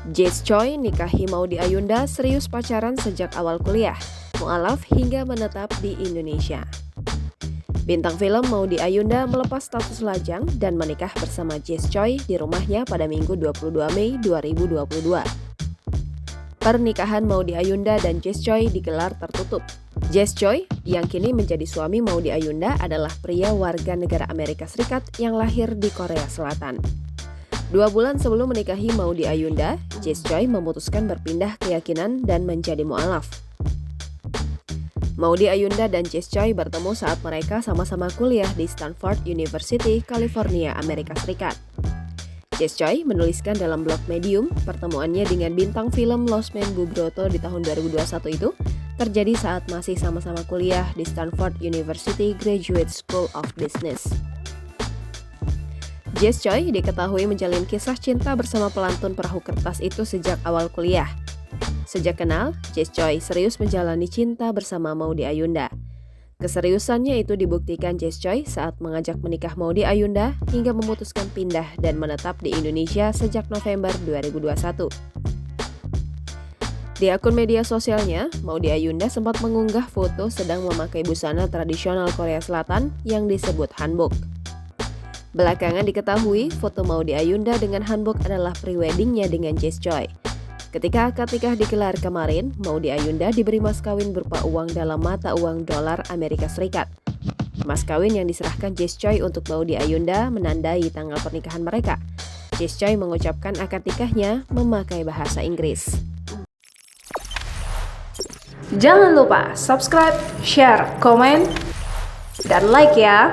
Jess Choi nikahi Maudy Ayunda, serius pacaran sejak awal kuliah, mualaf hingga menetap di Indonesia. Bintang film Maudy Ayunda melepas status lajang dan menikah bersama Jess Choi di rumahnya pada Minggu 22 Mei 2022. Pernikahan Maudy Ayunda dan Jess Choi digelar tertutup. Jess Choi, yang kini menjadi suami Maudy Ayunda, adalah pria warga negara Amerika Serikat yang lahir di Korea Selatan. 2 bulan sebelum menikahi Maudy Ayunda, Jess Choi memutuskan berpindah keyakinan dan menjadi mualaf. Maudy Ayunda dan Jess Choi bertemu saat mereka sama-sama kuliah di Stanford University, California, Amerika Serikat. Jess Choi menuliskan dalam blog Medium, pertemuannya dengan bintang film Losmen Bubroto di tahun 2021 itu terjadi saat masih sama-sama kuliah di Stanford University Graduate School of Business. Jess Choi diketahui menjalin kisah cinta bersama pelantun perahu kertas itu sejak awal kuliah. Sejak kenal, Jess Choi serius menjalani cinta bersama Maudy Ayunda. Keseriusannya itu dibuktikan Jess Choi saat mengajak menikah Maudy Ayunda hingga memutuskan pindah dan menetap di Indonesia sejak November 2021. Di akun media sosialnya, Maudy Ayunda sempat mengunggah foto sedang memakai busana tradisional Korea Selatan yang disebut hanbok. Belakangan diketahui foto Maudy Ayunda dengan hanbok adalah pre-weddingnya dengan Jess Choi. Ketika akad nikah digelar kemarin, Maudy Ayunda diberi mas kawin berupa uang dalam mata uang dolar Amerika Serikat. Mas kawin yang diserahkan Jess Choi untuk Maudy Ayunda menandai tanggal pernikahan mereka. Jess Choi mengucapkan akad nikahnya memakai bahasa Inggris. Jangan lupa subscribe, share, komen, dan like ya!